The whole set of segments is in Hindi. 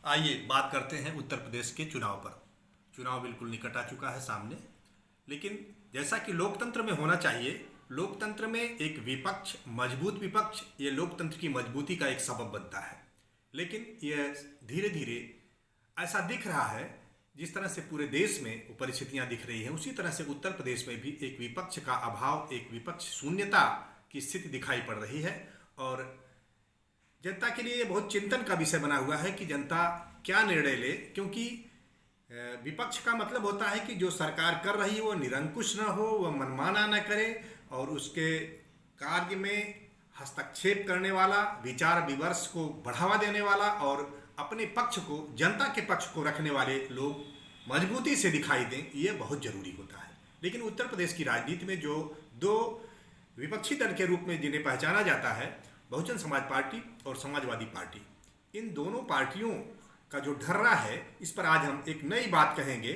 आइए बात करते हैं उत्तर प्रदेश के चुनाव पर। चुनाव बिल्कुल निकट आ चुका है सामने, लेकिन जैसा कि लोकतंत्र में होना चाहिए, लोकतंत्र में एक विपक्ष, मजबूत विपक्ष, ये लोकतंत्र की मजबूती का एक सबब बनता है। लेकिन यह धीरे धीरे ऐसा दिख रहा है, जिस तरह से पूरे देश में परिस्थितियां दिख रही हैं, उसी तरह से उत्तर प्रदेश में भी एक विपक्ष का अभाव, एक विपक्ष शून्यता की स्थिति दिखाई पड़ रही है। और जनता के लिए ये बहुत चिंतन का विषय बना हुआ है कि जनता क्या निर्णय ले, क्योंकि विपक्ष का मतलब होता है कि जो सरकार कर रही है वो निरंकुश न हो, वह मनमाना न करे और उसके कार्य में हस्तक्षेप करने वाला, विचार विमर्श को बढ़ावा देने वाला और अपने पक्ष को, जनता के पक्ष को रखने वाले लोग मजबूती से दिखाई दें, ये बहुत जरूरी होता है। लेकिन उत्तर प्रदेश की राजनीति में जो दो विपक्षी दल के रूप में जिन्हें पहचाना जाता है, बहुजन समाज पार्टी और समाजवादी पार्टी, इन दोनों पार्टियों का जो ढर्रा है, इस पर आज हम एक नई बात कहेंगे।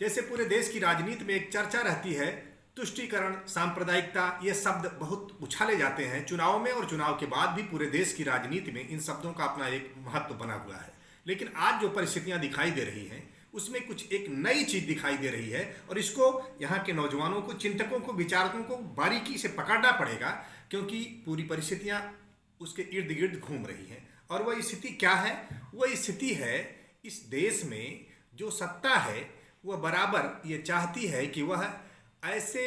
जैसे पूरे देश की राजनीति में एक चर्चा रहती है, तुष्टीकरण, सांप्रदायिकता, ये शब्द बहुत उछाले जाते हैं चुनाव में, और चुनाव के बाद भी पूरे देश की राजनीति में इन शब्दों का अपना एक महत्व बना हुआ है। लेकिन आज जो परिस्थितियां दिखाई दे रही हैं, उसमें कुछ एक नई चीज दिखाई दे रही है, और इसको यहाँ के नौजवानों को, चिंतकों को, विचारकों को बारीकी से पकड़ना पड़ेगा, क्योंकि पूरी परिस्थितियां उसके इर्द गिर्द घूम रही हैं। और वह स्थिति क्या है? वह स्थिति है, इस देश में जो सत्ता है वह बराबर ये चाहती है कि वह ऐसे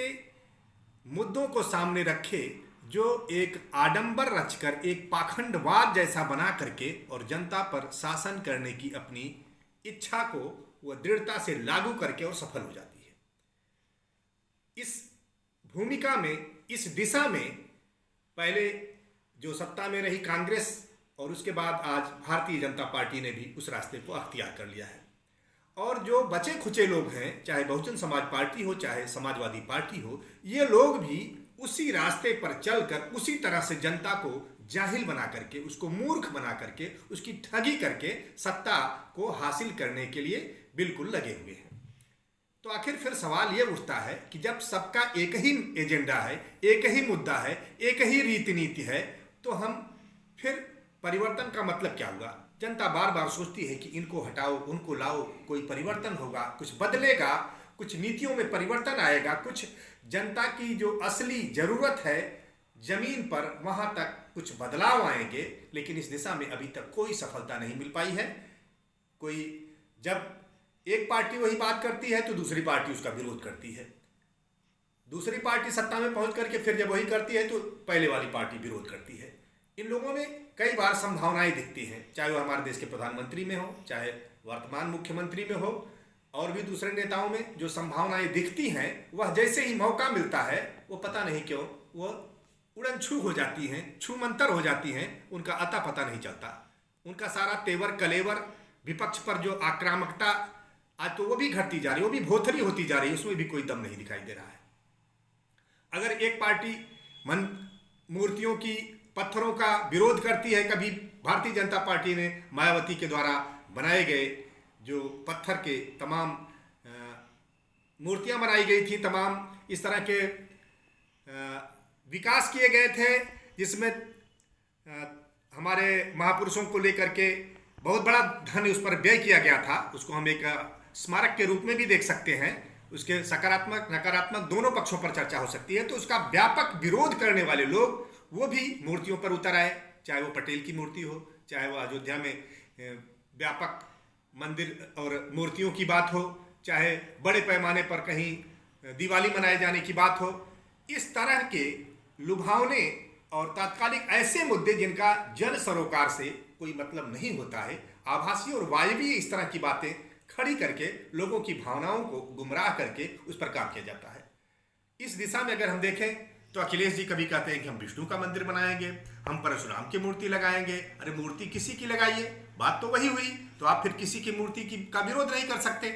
मुद्दों को सामने रखे जो एक आडंबर रचकर, एक पाखंडवाद जैसा बना करके और जनता पर शासन करने की अपनी इच्छा को वह दृढ़ता से लागू करके और सफल हो जाती है। इस भूमिका में, इस दिशा में पहले जो सत्ता में रही कांग्रेस और उसके बाद आज भारतीय जनता पार्टी ने भी उस रास्ते को अख्तियार कर लिया है। और जो बचे खुचे लोग हैं, चाहे बहुजन समाज पार्टी हो, चाहे समाजवादी पार्टी हो, ये लोग भी उसी रास्ते पर चलकर उसी तरह से जनता को जाहिल बना करके, उसको मूर्ख बना करके, उसकी ठगी करके सत्ता को हासिल करने के लिए बिल्कुल लगे हुए हैं। तो आखिर फिर सवाल ये उठता है कि जब सबका एक ही एजेंडा है, एक ही मुद्दा है, एक ही रीति नीति है, तो हम फिर परिवर्तन का मतलब क्या हुआ? जनता बार बार सोचती है कि इनको हटाओ, उनको लाओ, कोई परिवर्तन होगा, कुछ बदलेगा, कुछ नीतियों में परिवर्तन आएगा, कुछ जनता की जो असली जरूरत है जमीन पर, वहां तक कुछ बदलाव आएंगे। लेकिन इस दिशा में अभी तक कोई सफलता नहीं मिल पाई है। कोई, जब एक पार्टी वही बात करती है तो दूसरी पार्टी उसका विरोध करती है, दूसरी पार्टी सत्ता में पहुंच करके फिर जब वही करती है तो पहले वाली पार्टी विरोध करती है। इन लोगों में कई बार संभावनाएं दिखती हैं, चाहे वो हमारे देश के प्रधानमंत्री में हो, चाहे वर्तमान मुख्यमंत्री में हो, और भी दूसरे नेताओं में जो संभावनाएं दिखती हैं, वह जैसे ही मौका मिलता है वो पता नहीं क्यों वह उड़न छू हो जाती हैं, छूमंतर हो जाती हैं, उनका अता पता नहीं चलता। उनका सारा तेवर कलेवर, विपक्ष पर जो आक्रामकता, आज तो वो भी घटती जा रही है, वो भी भोथरी होती जा रही है, उसमें भी कोई दम नहीं दिखाई दे रहा है। अगर एक पार्टी मूर्तियों की, पत्थरों का विरोध करती है, कभी भारतीय जनता पार्टी ने मायावती के द्वारा बनाए गए जो पत्थर के तमाम मूर्तियां बनाई गई थी, तमाम इस तरह के विकास किए गए थे, जिसमें हमारे महापुरुषों को लेकर के बहुत बड़ा धन उस पर व्यय किया गया था, उसको हम एक स्मारक के रूप में भी देख सकते हैं। उसके सकारात्मक नकारात्मक दोनोों पक्षों पर चर्चा हो सकती है। तो उसका व्यापक विरोध करने वाले लोग वो भी मूर्तियों पर उतर आए, चाहे वो पटेल की मूर्ति हो, चाहे वो अयोध्या में व्यापक मंदिर और मूर्तियों की बात हो, चाहे बड़े पैमाने पर कहीं दिवाली मनाए जाने की बात हो। इस तरह के लुभावने और तात्कालिक ऐसे मुद्दे जिनका जन सरोकार से कोई मतलब नहीं होता है, आभासी और वायवीय इस तरह की बातें खड़ी करके लोगों की भावनाओं को गुमराह करके उस पर काम किया जाता है। इस दिशा में अगर हम देखें तो अखिलेश जी कभी कहते हैं कि हम विष्णु का मंदिर बनाएंगे, हम परशुराम की मूर्ति लगाएंगे। अरे मूर्ति किसी की लगाइए, बात तो वही हुई, तो आप फिर किसी की मूर्ति का विरोध नहीं कर सकते।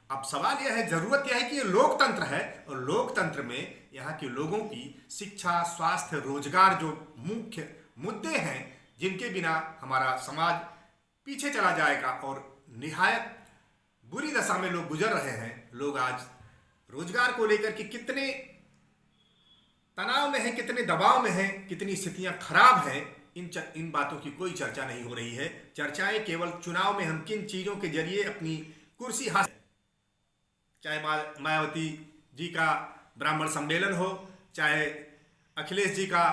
अब सवाल यह है, जरूरत यह है कि ये लोकतंत्र है, और लोकतंत्र में यहाँ के लोगों की शिक्षा, स्वास्थ्य, रोजगार जो मुख्य मुद्दे हैं, जिनके बिना हमारा समाज पीछे चला जाएगा और निहायत बुरी दशा में लोग गुजर रहे हैं। लोग आज रोजगार को लेकर के कितने तनाव में हैं, कितने दबाव में हैं, कितनी स्थितियां खराब हैं, इन बातों की कोई चर्चा नहीं हो रही है। चर्चाएं केवल चुनाव में हम किन चीज़ों के जरिए अपनी कुर्सी हासिल, चाहे मायावती जी का ब्राह्मण सम्मेलन हो, चाहे अखिलेश जी का,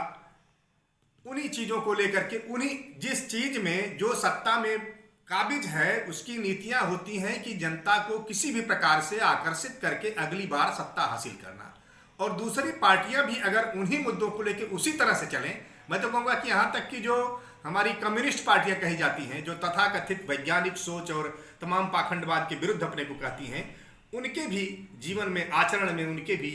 उन्हीं चीज़ों को लेकर के, उन्हीं जिस चीज़ में जो सत्ता में काबिज है उसकी नीतियां होती हैं कि जनता को किसी भी प्रकार से आकर्षित करके अगली बार सत्ता हासिल करना। और दूसरी पार्टियां भी अगर उन्हीं मुद्दों को लेकर उसी तरह से चलें, मैं तो कहूँगा कि यहाँ तक कि जो हमारी कम्युनिस्ट पार्टियां कही जाती हैं, जो तथाकथित वैज्ञानिक सोच और तमाम पाखंडवाद के विरुद्ध अपने को कहती हैं, उनके भी जीवन में, आचरण में, उनके भी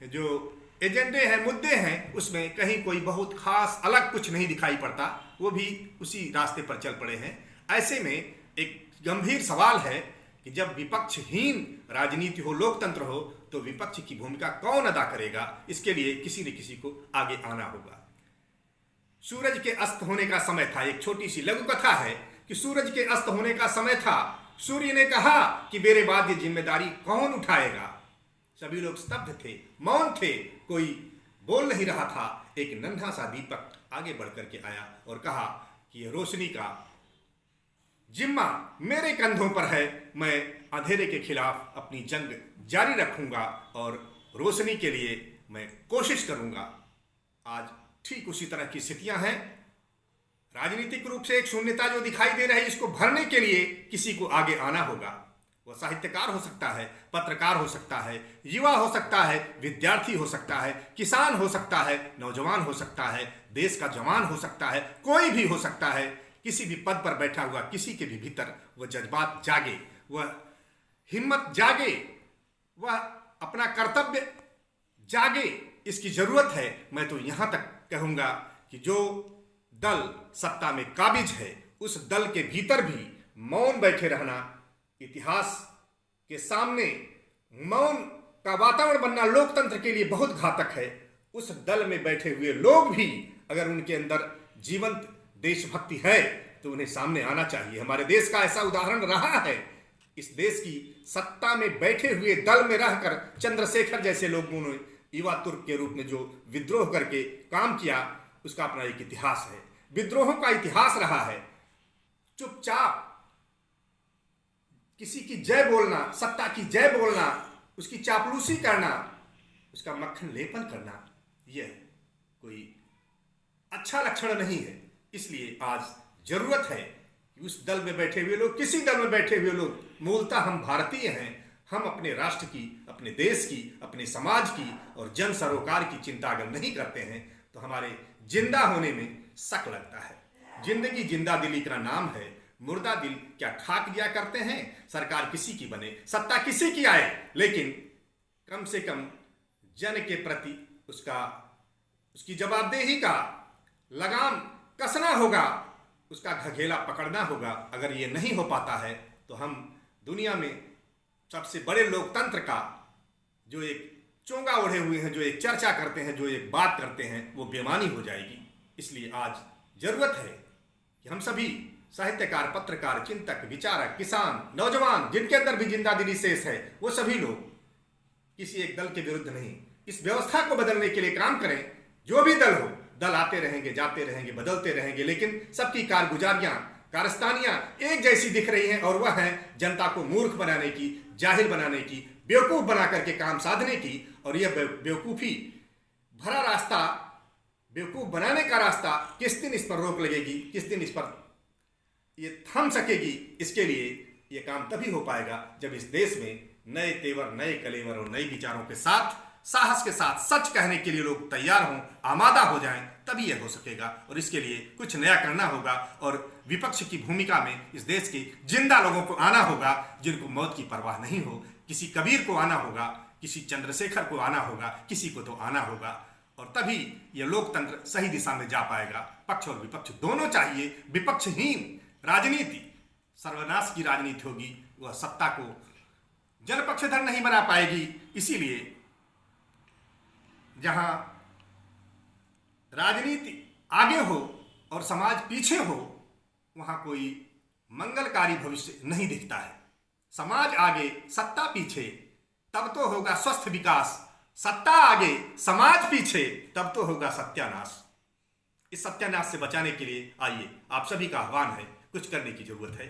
जो एजेंडे हैं, मुद्दे हैं, उसमें कहीं कोई बहुत खास अलग कुछ नहीं दिखाई पड़ता। वो भी उसी रास्ते पर चल पड़े हैं। ऐसे में एक गंभीर सवाल है कि जब विपक्षहीन राजनीति हो, लोकतंत्र हो, तो विपक्ष की भूमिका कौन अदा करेगा? इसके लिए किसी न किसी को आगे आना होगा। सूरज के अस्त होने का समय था। एक छोटी सी लघु कथा है कि सूरज के अस्त होने का समय था। सूर्य ने कहा कि मेरे बाद ये जिम्मेदारी कौन उठाएगा? सभी लोग स्तब्ध थे, मौन थे, कोई बोल नहीं रहा था। एक नन्हा सा दीपक आगे बढ़ करके आया और कहा कि ये रोशनी का जिम्मा मेरे कंधों पर है। मैं अंधेरे के खिलाफ अपनी जंग जारी रखूंगा और रोशनी के लिए मैं कोशिश करूंगा। आज ठीक उसी तरह की स्थितियां हैं। राजनीतिक रूप से एक शून्यता जो दिखाई दे रही है, इसको भरने के लिए किसी को आगे आना होगा। वह साहित्यकार हो सकता है, पत्रकार हो सकता है, युवा हो सकता है, विद्यार्थी हो सकता है, किसान हो सकता है, नौजवान हो सकता है, देश का जवान हो सकता है, कोई भी हो सकता है। किसी भी पद पर बैठा हुआ किसी के भी भीतर वह जज्बात जागे, वह हिम्मत जागे, वह अपना कर्तव्य जागे, इसकी जरूरत है। मैं तो यहां तक कहूंगा कि जो दल सत्ता में काबिज है, उस दल के भीतर भी मौन बैठे रहना, इतिहास के सामने मौन का वातावरण बनना लोकतंत्र के लिए बहुत घातक है। उस दल में बैठे हुए लोग भी अगर उनके अंदर जीवंत देशभक्ति है तो उन्हें सामने आना चाहिए। हमारे देश का ऐसा उदाहरण रहा है। इस देश की सत्ता में बैठे हुए दल में रहकर चंद्रशेखर जैसे लोगों ने युवा तुर्क के रूप में जो विद्रोह करके काम किया, उसका अपना एक इतिहास है। विद्रोहों का इतिहास रहा है। चुपचाप किसी की जय बोलना, सत्ता की जय बोलना, उसकी चापलूसी करना, उसका मक्खन लेपन करना, यह कोई अच्छा लक्षण नहीं है। इसलिए आज जरूरत है कि उस दल में बैठे हुए लोग, किसी दल में बैठे हुए लोग, मूलतः हम भारतीय हैं, हम अपने राष्ट्र की, अपने देश की, अपने समाज की और जन सरोकार की चिंता अगर नहीं करते हैं तो हमारे जिंदा होने में शक लगता है। जिंदगी जिंदा दिली का नाम है, मुर्दा दिल क्या खाक दिया करते हैं। सरकार किसी की बने, सत्ता किसी की आए, लेकिन कम से कम जन के प्रति उसकी जवाबदेही का लगाम कसना होगा, उसका घघेला पकड़ना होगा। अगर ये नहीं हो पाता है तो हम दुनिया में सबसे बड़े लोकतंत्र का जो एक चोंगा ओढ़े हुए हैं, जो एक चर्चा करते हैं, जो एक बात करते हैं, वो बेमानी हो जाएगी। इसलिए आज जरूरत है कि हम सभी साहित्यकार, पत्रकार, चिंतक, विचारक, किसान, नौजवान, जिनके अंदर भी जिंदा दिली शेष है, वो सभी लोग किसी एक दल के विरुद्ध नहीं, इस व्यवस्था को बदलने के लिए काम करें। जो भी दल हो, दल आते रहेंगे, जाते रहेंगे, बदलते रहेंगे, लेकिन सबकी कारगुजारियां, कारस्तानियां एक जैसी दिख रही हैं, और वह है जनता को मूर्ख बनाने की, जाहिल बनाने की, बेवकूफ बना करके काम साधने की। और यह बेवकूफी भरा रास्ता, बेवकूफ बनाने का रास्ता, किस दिन इस पर रोक लगेगी, किस दिन इस पर ये थम सकेगी? इसके लिए ये काम तभी हो पाएगा जब इस देश में नए तेवर, नए कलेवर और नए विचारों के साथ, साहस के साथ सच कहने के लिए लोग तैयार हों, आमादा हो जाएं, तभी यह हो सकेगा। और इसके लिए कुछ नया करना होगा और विपक्ष की भूमिका में इस देश के जिंदा लोगों को आना होगा, जिनको मौत की परवाह नहीं हो। किसी कबीर को आना होगा, किसी चंद्रशेखर को आना होगा, किसी को तो आना होगा, और तभी यह लोकतंत्र सही दिशा में जा पाएगा। पक्ष और विपक्ष दोनों चाहिए। विपक्षहीन राजनीति सर्वनाश की राजनीति होगी, वह सत्ता को जनपक्षधर नहीं बना पाएगी। इसीलिए जहां राजनीति आगे हो और समाज पीछे हो, वहां कोई मंगलकारी भविष्य नहीं दिखता है। समाज आगे, सत्ता पीछे, तब तो होगा स्वस्थ विकास। सत्ता आगे, समाज पीछे, तब तो होगा सत्यानाश। इस सत्यानाश से बचाने के लिए आइए, आप सभी का आह्वान है, कुछ करने की जरूरत है।